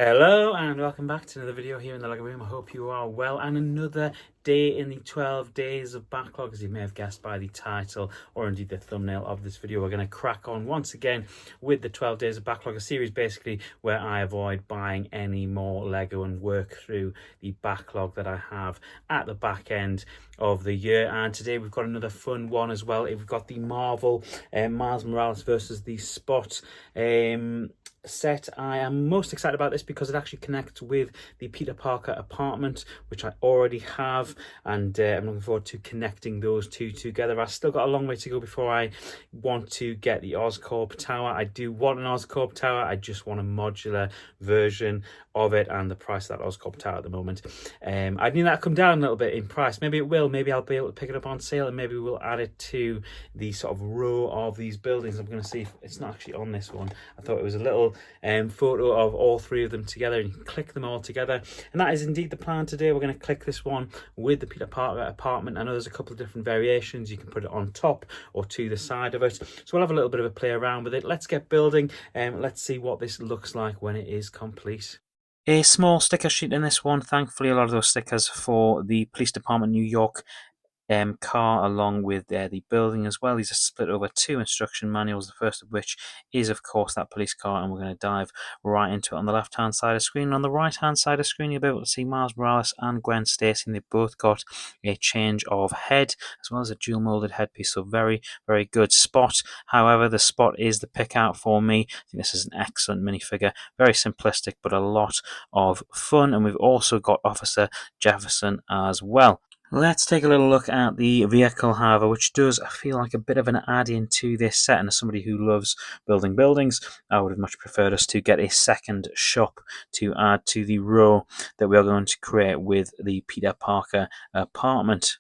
Hello and welcome back to another video here in the LEGO room. I hope you are well, and another day in the 12 days of backlog, as you may have guessed by the title or indeed the thumbnail of this video. We're going to crack on once again with the 12 days of backlog, a series basically where I avoid buying any more LEGO and work through the backlog that I have at the back end of the year. And today we've got another fun one as well. We've got the Marvel Miles Morales versus the Spot set. I am most excited about this because it actually connects with the Peter Parker apartment, which I already have, and I'm looking forward to connecting those two together. I've still got a long way to go before I want to get the Oscorp tower. I do want an Oscorp tower, I just want a modular version of it, and the price of that Oscorp tower at the moment, I need that to come down a little bit in price. Maybe it will, maybe I'll be able to pick it up on sale, and maybe we'll add it to the sort of row of these buildings. I'm going to see if it's not actually on this one. I thought it was a little photo of all three of them together, and you can click them all together, and that is indeed the plan today. We're going to click this one with the Peter Parker apartment. I know there's a couple of different variations. You can put it on top or to the side of it, so we'll have a little bit of a play around with it. Let's get building, and let's see what this looks like when it is complete. A small sticker sheet in this one. Thankfully, a lot of those stickers for the Police Department New York car, along with the building as well. These are split over two instruction manuals, the first of which is of course that police car, and we're going to dive right into it on the left hand side of the screen. On the right hand side of the screen you'll be able to see Miles Morales and Gwen Stacy, and they've both got a change of head as well as a dual molded headpiece, so very good. Spot, however, the Spot is the pick out for me. I think this is an excellent minifigure, very simplistic but a lot of fun, and we've also got Officer Jefferson as well. Let's take a little look at the vehicle, however, which does feel like a bit of an add-in to this set. And as somebody who loves building buildings, I would have much preferred us to get a second shop to add to the row that we are going to create with the Peter Parker apartment.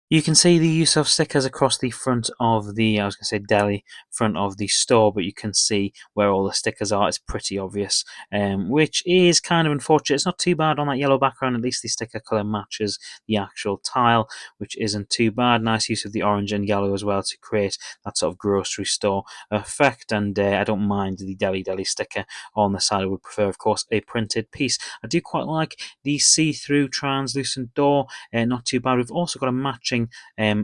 You can see the use of stickers across the front of the, I was going to say deli, front of the store, but you can see where all the stickers are. It's pretty obvious, which is kind of unfortunate. It's not too bad on that yellow background. At least the sticker colour matches the actual tile, which isn't too bad. Nice use of the orange and yellow as well to create that sort of grocery store effect, and I don't mind the deli sticker on the side. I would prefer, of course, a printed piece. I do quite like the see-through translucent door, not too bad. We've also got a matching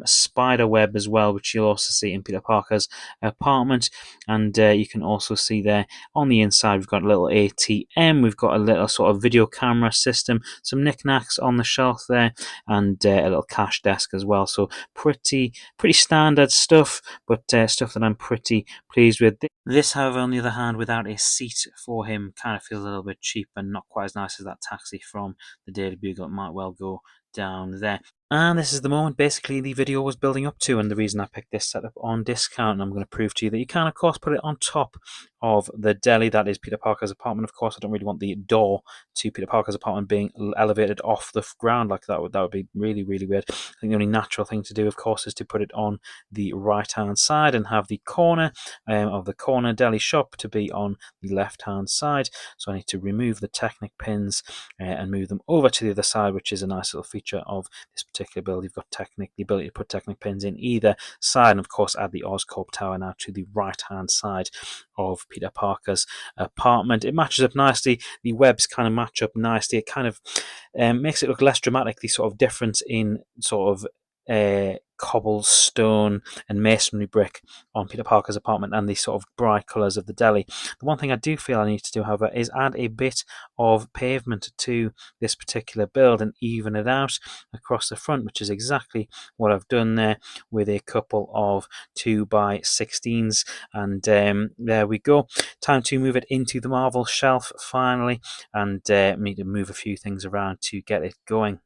spider web as well, which you'll also see in Peter Parker's apartment, and you can also see there on the inside we've got a little ATM, we've got a little sort of video camera system, some knickknacks on the shelf there, and a little cash desk as well. So pretty standard stuff, but stuff that I'm pretty pleased with. This, however, on the other hand, without a seat for him, kind of feels a little bit cheap and not quite as nice as that taxi from the Daily Bugle. It might well go down there. And this is the moment basically the video was building up to, and the reason I picked this setup on discount, and I'm going to prove to you that you can of course put it on top of the deli that is Peter Parker's apartment. Of course I don't really want the door to Peter Parker's apartment being elevated off the ground like that. Would be really weird. I think the only natural thing to do of course is to put it on the right hand side and have the corner of the corner deli shop to be on the left hand side. So I need to remove the Technic pins and move them over to the other side, which is a nice little feature of this particular build. You've got the ability to put Technic pins in either side, and of course add the Oscorp tower now to the right hand side of Peter Parker's apartment. It matches up nicely. The webs kind of match up nicely. It kind of makes it look less dramatic, the sort of difference in sort of cobblestone and masonry brick on Peter Parker's apartment and the sort of bright colours of the deli. The one thing I do feel I need to do, however, is add a bit of pavement to this particular build and even it out across the front, which is exactly what I've done there with a couple of 2x16s, and there we go. Time to move it into the Marvel shelf finally, and need to move a few things around to get it going.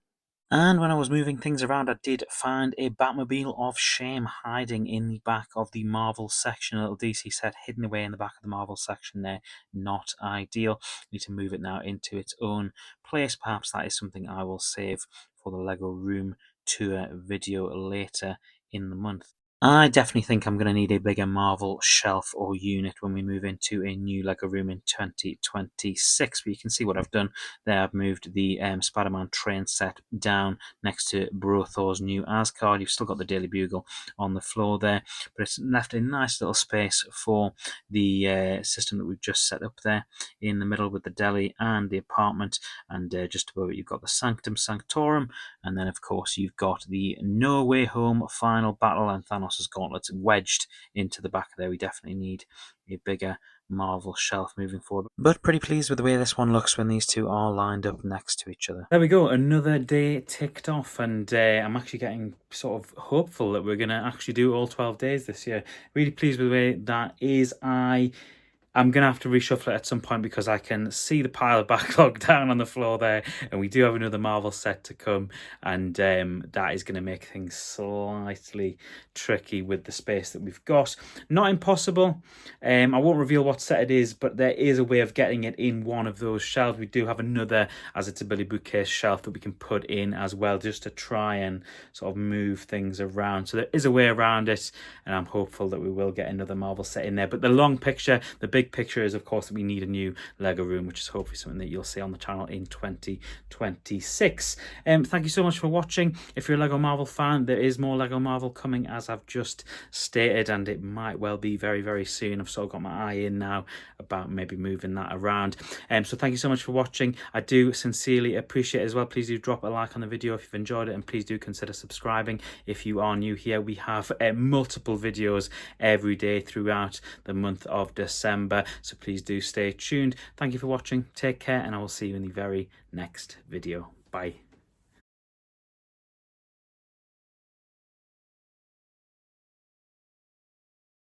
And when I was moving things around, I did find a Batmobile of shame hiding in the back of the Marvel section. A little DC set hidden away in the back of the Marvel section there. Not ideal. Need to move it now into its own place. Perhaps that is something I will save for the LEGO room tour video later in the month. I definitely think I'm going to need a bigger Marvel shelf or unit when we move into a new LEGO room in 2026. But you can see what I've done there. I've moved the Spider-Man train set down next to Bro Thor's new Asgard. You've still got the Daily Bugle on the floor there, but it's left a nice little space for the system that we've just set up there in the middle with the deli and the apartment. And just above it, you've got the Sanctum Sanctorum. And then, of course, you've got the No Way Home final battle and Thanos' gauntlets wedged into the back there. We definitely need a bigger Marvel shelf moving forward. But pretty pleased with the way this one looks when these two are lined up next to each other. There we go, another day ticked off, and I'm actually getting sort of hopeful that we're going to actually do all 12 days this year. Really pleased with the way that is. I'm going to have to reshuffle it at some point because I can see the pile of backlog down on the floor there, and we do have another Marvel set to come, and that is going to make things slightly tricky with the space that we've got. Not impossible. I won't reveal what set it is, but there is a way of getting it in one of those shelves. We do have another, as it's a Billy Bookcase shelf, that we can put in as well, just to try and sort of move things around. So there is a way around it, and I'm hopeful that we will get another Marvel set in there. But the long picture, the big picture is, of course, that we need a new LEGO room, which is hopefully something that you'll see on the channel in 2026. Thank you so much for watching. If you're a LEGO Marvel fan, there is more LEGO Marvel coming, as I've just stated, and it might well be very, very soon. I've sort of got my eye in now about maybe moving that around. So thank you so much for watching. I do sincerely appreciate it as well. Please do drop a like on the video if you've enjoyed it, and please do consider subscribing if you are new here. We have multiple videos every day throughout the month of December, so please do stay tuned. Thank you for watching. Take care, and I will see you in the very next video. Bye.